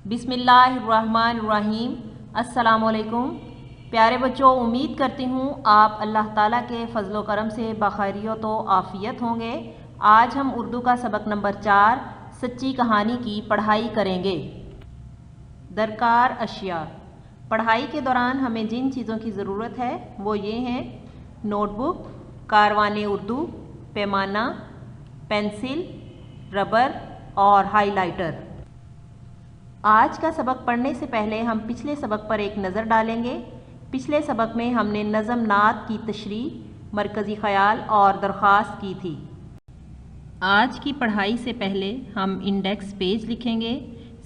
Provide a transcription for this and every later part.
बिस्मिल्लाहिर्रहमानिर्रहीम। अस्सलाम वालेकुम। प्यारे बच्चों, उम्मीद करती हूँ आप अल्लाह ताला के फ़ज़ल व करम से बखैरियत व आफ़ियत होंगे। आज हम उर्दू का सबक नंबर 4 सच्ची कहानी की पढ़ाई करेंगे। दरकार अशिया। पढ़ाई के दौरान हमें जिन चीज़ों की ज़रूरत है वो ये हैं: नोटबुक, कारवाने उर्दू, पैमाना, पेंसिल, रबर और हाइलाइटर। आज का सबक पढ़ने से पहले हम पिछले सबक पर एक नज़र डालेंगे। पिछले सबक में हमने नज़म नात की तशरीह, मरकज़ी ख़याल और दरख्वास्त की थी। आज की पढ़ाई से पहले हम इंडेक्स पेज लिखेंगे,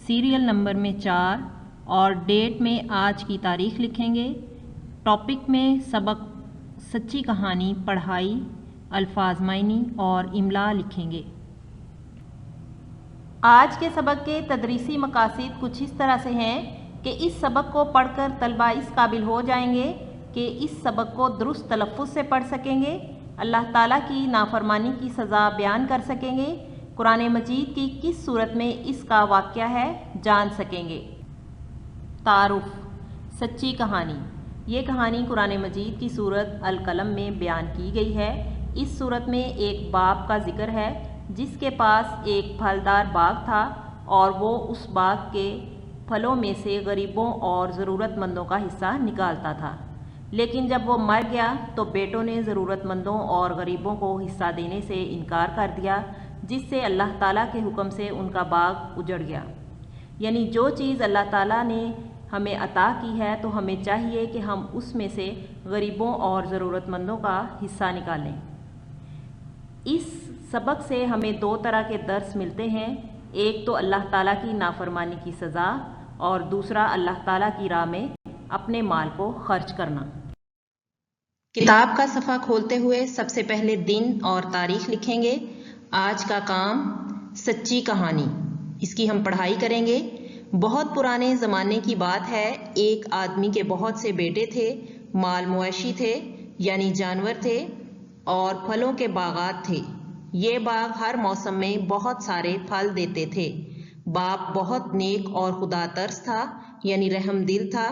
सीरियल नंबर में 4 और डेट में आज की तारीख़ लिखेंगे। टॉपिक में सबक सच्ची कहानी, पढ़ाई, अल्फाज मायनी और इमला लिखेंगे। आज के सबक के तदरीसी मकासद कुछ इस तरह से हैं कि इस सबक को पढ़कर तलबा इस काबिल हो जाएंगे कि इस सबक को दुरुस्त तलफ़्फ़ुज़ से पढ़ सकेंगे, अल्लाह ताला की नाफरमानी की सज़ा बयान कर सकेंगे, कुरान मजीद की किस सूरत में इसका वाक़या है जान सकेंगे। तारुफ़। सच्ची कहानी। ये कहानी कुरान मजीद की सूरत अल कलम में बयान की गई है। इस सूरत में एक बाप का जिक्र है जिसके पास एक फलदार बाग था और वो उस बाग के फलों में से गरीबों और ज़रूरतमंदों का हिस्सा निकालता था। लेकिन जब वो मर गया तो बेटों ने ज़रूरतमंदों और गरीबों को हिस्सा देने से इनकार कर दिया, जिससे अल्लाह ताला के हुक्म से उनका बाग उजड़ गया। यानी जो चीज़ अल्लाह ताला ने हमें अता की है तो हमें चाहिए कि हम उसमें से गरीबों और ज़रूरतमंदों का हिस्सा निकालें। इस सबक से हमें दो तरह के दर्स मिलते हैं, एक तो अल्लाह ताला की नाफरमानी की सज़ा और दूसरा अल्लाह ताला की राह में अपने माल को खर्च करना। किताब का सफ़ा खोलते हुए सबसे पहले दिन और तारीख़ लिखेंगे। आज का काम सच्ची कहानी, इसकी हम पढ़ाई करेंगे। बहुत पुराने ज़माने की बात है, एक आदमी के बहुत से बेटे थे, माल मवेशी थे यानी जानवर थे और फलों के बागात थे। ये बाग हर मौसम में बहुत सारे फल देते थे। बाप बहुत नेक और खुदा तरस था यानी रहम दिल था।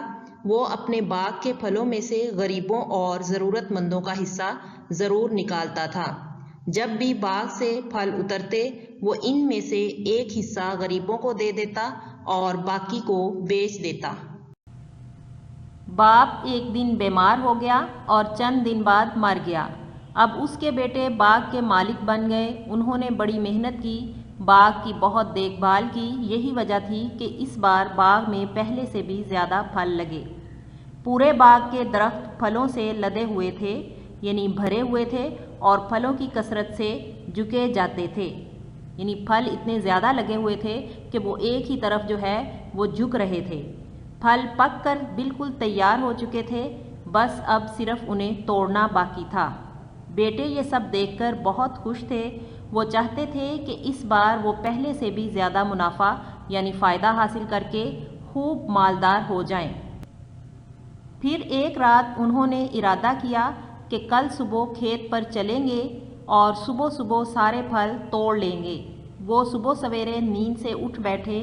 वो अपने बाग के फलों में से गरीबों और ज़रूरतमंदों का हिस्सा ज़रूर निकालता था। जब भी बाग से फल उतरते वो इनमें से एक हिस्सा गरीबों को दे देता और बाकी को बेच देता। बाप एक दिन बीमार हो गया और चंद दिन बाद मर गया। अब उसके बेटे बाग के मालिक बन गए। उन्होंने बड़ी मेहनत की, बाग की बहुत देखभाल की। यही वजह थी कि इस बार बाग में पहले से भी ज़्यादा फल लगे। पूरे बाग के दरख्त फलों से लदे हुए थे यानी भरे हुए थे और फलों की कसरत से झुके जाते थे, यानी फल इतने ज़्यादा लगे हुए थे कि वो एक ही तरफ जो है वो झुक रहे थे। फल पक कर बिल्कुल तैयार हो चुके थे, बस अब सिर्फ उन्हें तोड़ना बाकी था। बेटे ये सब देखकर बहुत खुश थे। वो चाहते थे कि इस बार वो पहले से भी ज़्यादा मुनाफा यानी फ़ायदा हासिल करके खूब मालदार हो जाएं। फिर एक रात उन्होंने इरादा किया कि कल सुबह खेत पर चलेंगे और सुबह सुबह सारे फल तोड़ लेंगे। वो सुबह सवेरे नींद से उठ बैठे,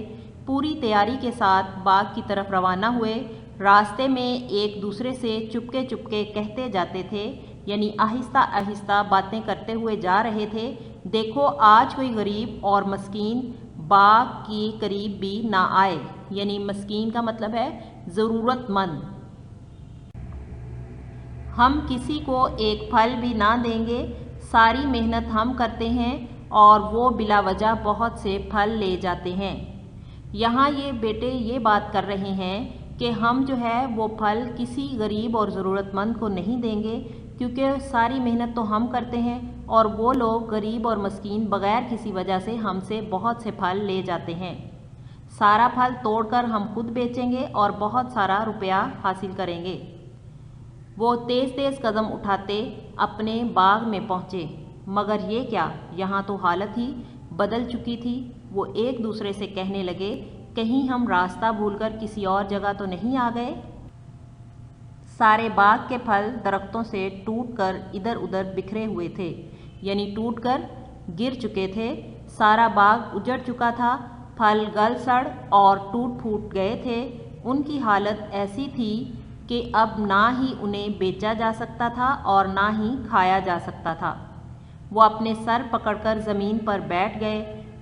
पूरी तैयारी के साथ बाग की तरफ रवाना हुए। रास्ते में एक दूसरे से चुपके चुपके कहते जाते थे, यानी आहिस्ता आहिस्ता बातें करते हुए जा रहे थे, देखो आज कोई गरीब और मस्कीन बाग के करीब भी ना आए। यानी मस्कीन का मतलब है ज़रूरतमंद। हम किसी को एक फल भी ना देंगे, सारी मेहनत हम करते हैं और वो बिला वजह बहुत से फल ले जाते हैं। यहाँ ये बेटे ये बात कर रहे हैं कि हम जो है वो फल किसी गरीब और ज़रूरतमंद को नहीं देंगे, क्योंकि सारी मेहनत तो हम करते हैं और वो लोग गरीब और मस्कीन बग़ैर किसी वजह से हमसे बहुत से फल ले जाते हैं। सारा फल तोड़कर हम खुद बेचेंगे और बहुत सारा रुपया हासिल करेंगे। वो तेज़ तेज़ कदम उठाते अपने बाग में पहुँचे, मगर ये क्या, यहाँ तो हालत ही बदल चुकी थी। वो एक दूसरे से कहने लगे, कहीं हम रास्ता भूलकर किसी और जगह तो नहीं आ गए। सारे बाग के फल दरख्तों से टूटकर इधर उधर बिखरे हुए थे, यानी टूटकर गिर चुके थे। सारा बाग उजड़ चुका था। پھل گل سڑ اور ٹوٹ پھوٹ گئے تھے۔ ان کی حالت ایسی تھی کہ اب نہ ہی انہیں بیچا جا سکتا تھا اور نہ ہی کھایا جا سکتا تھا۔ وہ اپنے سر پکڑ کر زمین پر بیٹھ گئے۔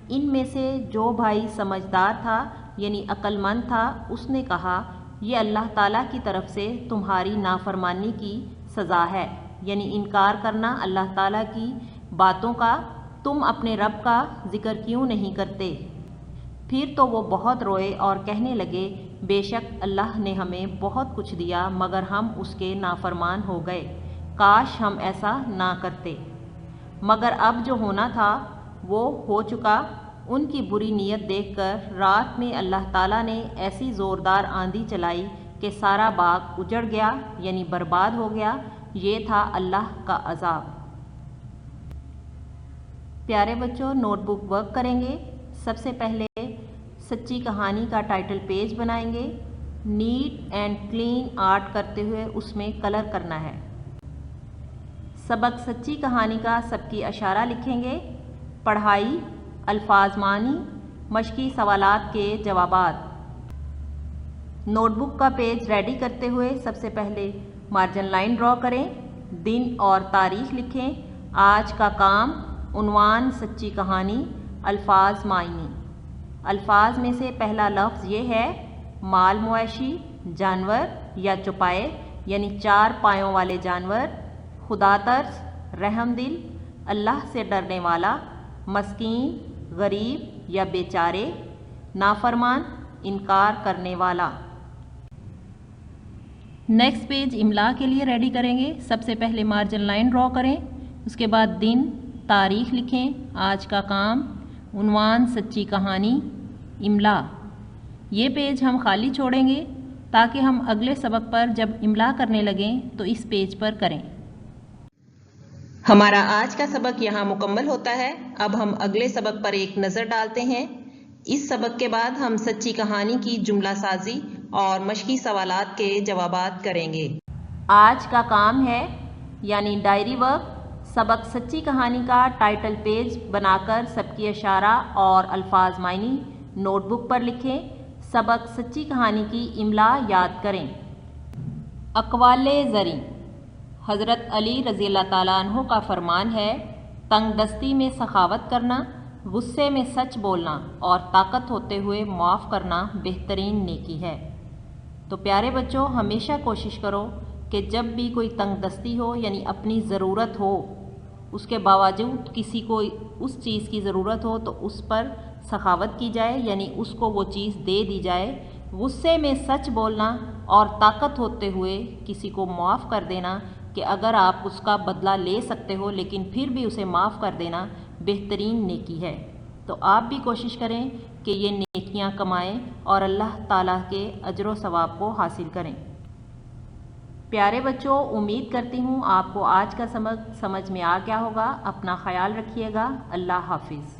ان میں سے جو بھائی سمجھدار تھا یعنی عقل مند تھا، اس نے کہا، یہ اللہ تعالیٰ کی طرف سے تمہاری نافرمانی کی سزا ہے، یعنی انکار کرنا اللہ تعالیٰ کی باتوں کا۔ تم اپنے رب کا ذکر کیوں نہیں کرتے؟ پھر تو وہ بہت روئے اور کہنے لگے، بے شک اللہ نے ہمیں بہت کچھ دیا مگر ہم اس کے نافرمان ہو گئے، کاش ہم ایسا نہ کرتے۔ مگر اب جو ہونا تھا وہ ہو چکا۔ ان کی بری نیت دیکھ کر رات میں اللہ تعالیٰ نے ایسی زوردار آندھی چلائی کہ سارا باغ اجڑ گیا، یعنی برباد ہو گیا۔ یہ تھا اللہ کا عذاب۔ پیارے بچوں، نوٹ بک ورک کریں گے۔ سب سے پہلے سچی کہانی کا ٹائٹل پیج بنائیں گے۔ نیٹ اینڈ کلین آرٹ کرتے ہوئے اس میں کلر کرنا ہے۔ سبق سچی کہانی کا سبکی اشارہ لکھیں گے۔ پڑھائی، الفاظ معنی، مشقی سوالات کے جوابات۔ نوٹ بک کا پیج ریڈی کرتے ہوئے سب سے پہلے مارجن لائن ڈرا کریں۔ دن اور تاریخ لکھیں۔ آج کا کام، عنوان سچی کہانی، الفاظ معنی۔ الفاظ میں سے پہلا لفظ یہ ہے، مال مویشی، جانور یا چوپائے یعنی 4 پایوں والے جانور، خدا ترس، رحم دل، اللہ سے ڈرنے والا، مسکین، غریب یا بیچارے، نافرمان، انکار کرنے والا۔ نیکسٹ پیج املا کے لیے ریڈی کریں گے۔ سب سے پہلے مارجن لائن ڈرا کریں، اس کے بعد دن، تاریخ لکھیں، آج کا کام، عنوان سچی کہانی، املا۔ یہ پیج ہم خالی چھوڑیں گے تاکہ ہم اگلے سبق پر جب املا کرنے لگیں تو اس پیج پر کریں۔ ہمارا آج کا سبق یہاں مکمل ہوتا ہے۔ اب ہم اگلے سبق پر ایک نظر ڈالتے ہیں۔ اس سبق کے بعد ہم سچی کہانی کی جملہ سازی اور مشقی سوالات کے جوابات کریں گے۔ آج کا کام ہے یعنی ڈائری ورک۔ سبق سچی کہانی کا ٹائٹل پیج بنا کر سب کی اشارہ اور الفاظ معنی نوٹ بک پر لکھیں۔ سبق سچی کہانی کی املا یاد کریں۔ اقوال زریں۔ حضرت علی رضی اللہ تعالیٰ عنہ کا فرمان ہے، تنگ دستی میں سخاوت کرنا، غصے میں سچ بولنا اور طاقت ہوتے ہوئے معاف کرنا بہترین نیکی ہے۔ تو پیارے بچوں، ہمیشہ کوشش کرو کہ جب بھی کوئی تنگ دستی ہو یعنی اپنی ضرورت ہو، اس کے باوجود کسی کو اس چیز کی ضرورت ہو تو اس پر سخاوت کی جائے، یعنی اس کو وہ چیز دے دی جائے۔ غصے میں سچ بولنا اور طاقت ہوتے ہوئے کسی کو معاف کر دینا کہ اگر آپ اس کا بدلہ لے سکتے ہو لیکن پھر بھی اسے معاف کر دینا بہترین نیکی ہے۔ تو آپ بھی کوشش کریں کہ یہ نیکیاں کمائیں اور اللہ تعالیٰ کے اجر و ثواب کو حاصل کریں۔ پیارے بچوں، امید کرتی ہوں آپ کو آج کا سبق سمجھ میں آ گیا ہوگا۔ اپنا خیال رکھیے گا۔ اللہ حافظ۔